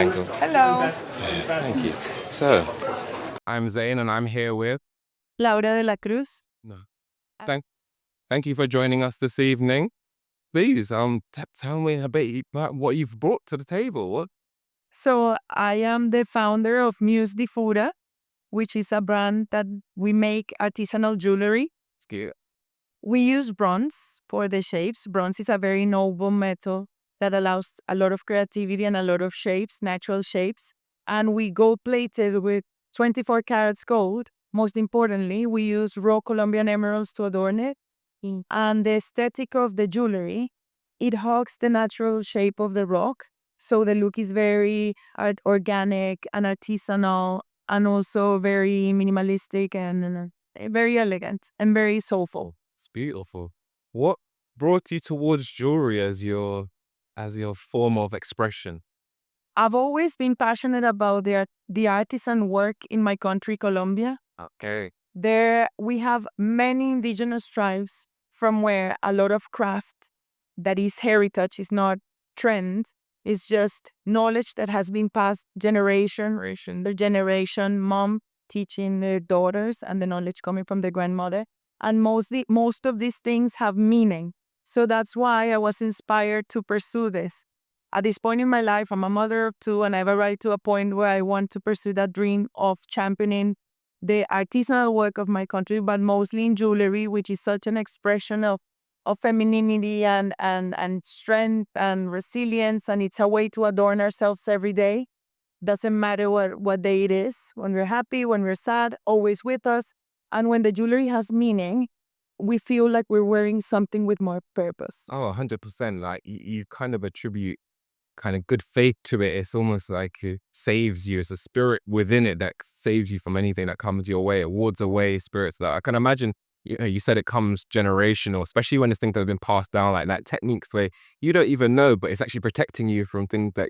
Angle. Hello, Thank you. So, I'm Zane and I'm here with. Laura de la Cruz. No. Thank, thank you for joining us this evening. Please, tell me a bit about what you've brought to the table. What? So I am the founder of Muze di Fura, which is a brand that we make artisanal jewelry. Excuse. We use bronze for the shapes. Bronze is a very noble metal that allows a lot of creativity and a lot of shapes, natural shapes. And we gold plated with 24 carats gold. Most importantly, we use raw Colombian emeralds to adorn it. And the aesthetic of the jewelry, it hugs the natural shape of the rock. So the look is very organic and artisanal and also very minimalistic and very elegant and very soulful. It's beautiful. What brought you towards jewelry as your form of expression? I've always been passionate about the artisan work in my country, Colombia. Okay. There we have many indigenous tribes from where a lot of craft that is heritage is not trend. It's just knowledge that has been passed generation, mom teaching their daughters and the knowledge coming from the grandmother. And most of these things have meaning. So that's why I was inspired to pursue this. At this point in my life, I'm a mother of two, and I've arrived to a point where I want to pursue that dream of championing the artisanal work of my country, but mostly in jewelry, which is such an expression of femininity and strength and resilience. And it's a way to adorn ourselves every day. Doesn't matter what day it is, when we're happy, when we're sad, always with us. And when the jewelry has meaning, we feel like we're wearing something with more purpose. Oh, 100%. Like you kind of attribute kind of good faith to it. It's almost like it saves you. It's a spirit within it that saves you from anything that comes your way. It wards away spirits that I can imagine. You said it comes generational, especially when it's things that have been passed down like that. Techniques where you don't even know, but it's actually protecting you from things that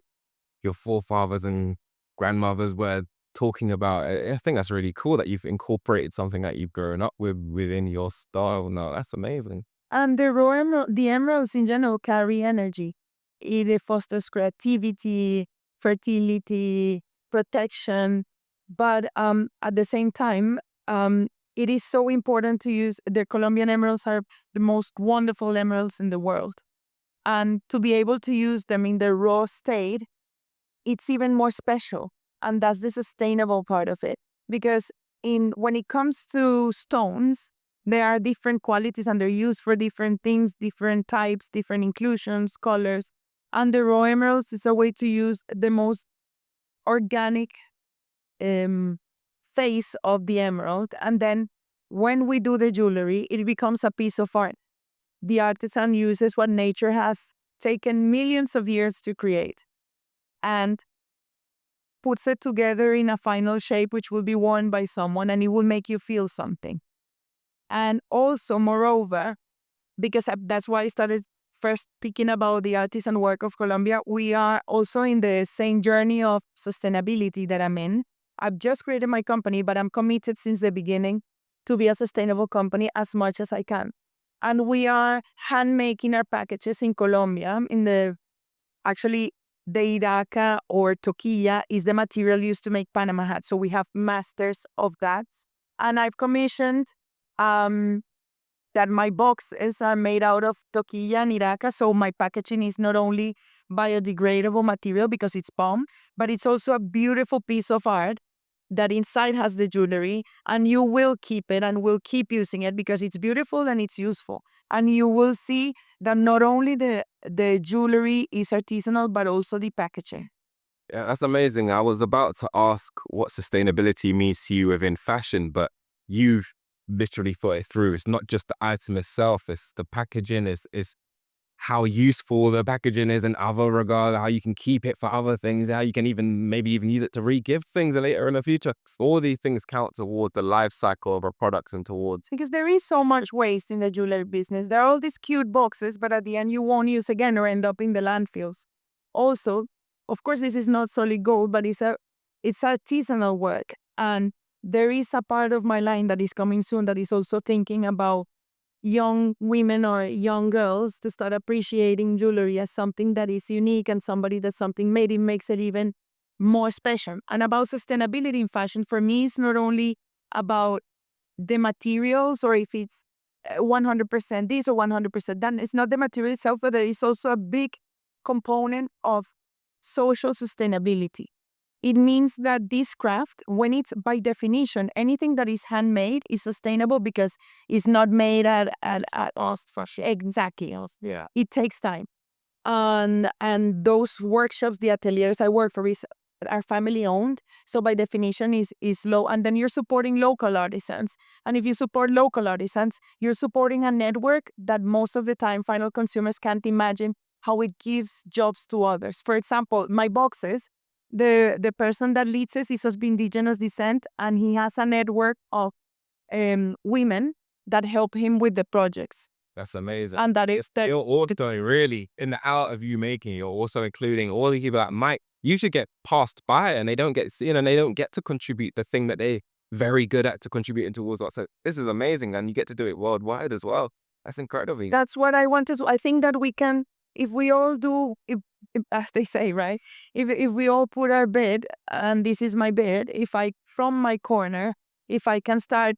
your forefathers and grandmothers were talking about. I think that's really cool that you've incorporated something that you've grown up with within your style. No, that's amazing. And the emeralds in general carry energy. It fosters creativity, fertility, protection. But at the same time, it is so important to use the Colombian emeralds are the most wonderful emeralds in the world. And to be able to use them in the raw state, it's even more special. And that's the sustainable part of it. Because when it comes to stones, there are different qualities and they're used for different things, different types, different inclusions, colors. And the raw emeralds is a way to use the most organic face of the emerald. And then when we do the jewelry, it becomes a piece of art. The artisan uses what nature has taken millions of years to create and puts it together in a final shape which will be worn by someone and it will make you feel something. And also, moreover, because that's why I started first speaking about the artisan work of Colombia, we are also in the same journey of sustainability that I'm in. I've just created my company, but I'm committed since the beginning to be a sustainable company as much as I can. And we are hand making our packages in Colombia. Actually, the iraca or toquilla is the material used to make Panama hats. So we have masters of that. And I've commissioned that my boxes are made out of toquilla and iraca. So my packaging is not only biodegradable material because it's palm, but it's also a beautiful piece of art that inside has the jewelry, and you will keep it and will keep using it because it's beautiful and it's useful. And you will see that not only the jewelry is artisanal, but also the packaging. Yeah, that's amazing. I was about to ask what sustainability means to you within fashion, but you've literally thought it through. It's not just the item itself, it's the packaging, it's how useful the packaging is in other regards, how you can keep it for other things, how you can maybe even use it to re-give things later in the future. All these things count towards the life cycle of a product and towards. Because there is so much waste in the jewelry business. There are all these cute boxes, but at the end you won't use again or end up in the landfills. Also, of course, this is not solid gold, but it's artisanal work. And there is a part of my line that is coming soon that is also thinking about young women or young girls to start appreciating jewelry as something that is unique and somebody that something made. It makes it even more special. And about sustainability in fashion, for me, it's not only about the materials or if it's 100% this or 100% that. It's not the material itself, but there is also a big component of social sustainability. It means that this craft, when it's by definition, anything that is handmade is sustainable because it's not made at fast fashion. Exactly. Yeah. It takes time. And those workshops, the ateliers I work for are family owned. So by definition is low. And then you're supporting local artisans. And if you support local artisans, you're supporting a network that most of the time final consumers can't imagine how it gives jobs to others. For example, my boxes, the person that leads us is of indigenous descent, and he has a network of women that help him with the projects. That's amazing. And that is You're also really, in the art of you making, you're also including all the people that might usually get passed by and they don't get seen and they don't get to contribute the thing that they very good at to contributing towards art. So this is amazing, and you get to do it worldwide as well. That's incredible. That's what I want to do. I think that we can, if we all do, if, as they say, right? If we all put our bid, and this is my bid, if I, from my corner, if I can start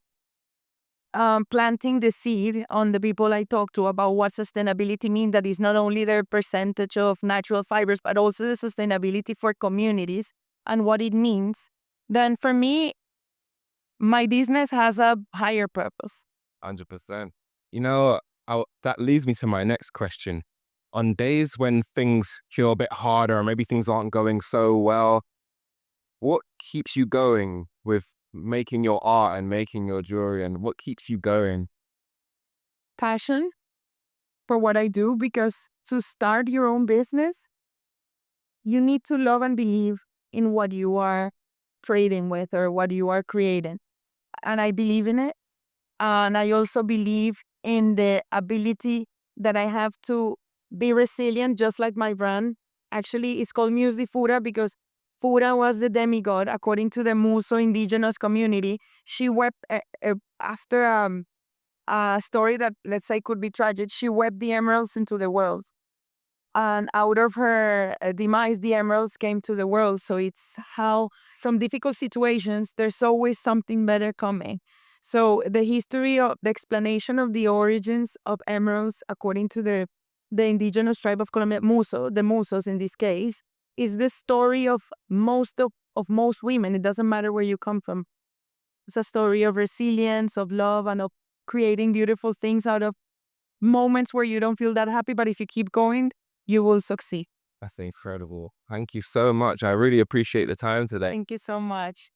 planting the seed on the people I talk to about what sustainability means, that is not only their percentage of natural fibers, but also the sustainability for communities and what it means, then for me, my business has a higher purpose. 100%. You know, that leads me to my next question. On days when things feel a bit harder or maybe things aren't going so well, what keeps you going with making your art and making your jewelry, and what keeps you going? Passion for what I do, because to start your own business, you need to love and believe in what you are trading with or what you are creating. And I believe in it. And I also believe in the ability that I have to be resilient, just like my brand. Actually, it's called Muze di Fura because Fura was the demigod, according to the Muso indigenous community. She wept after a story that, let's say, could be tragic. She wept the emeralds into the world. And out of her demise, the emeralds came to the world. So it's how, from difficult situations, there's always something better coming. So the history of the explanation of the origins of emeralds, according to the indigenous tribe of Colombia, Muso, the Musos in this case, is the story of most women. It doesn't matter where you come from. It's a story of resilience, of love, and of creating beautiful things out of moments where you don't feel that happy. But if you keep going, you will succeed. That's incredible. Thank you so much. I really appreciate the time today. Thank you so much.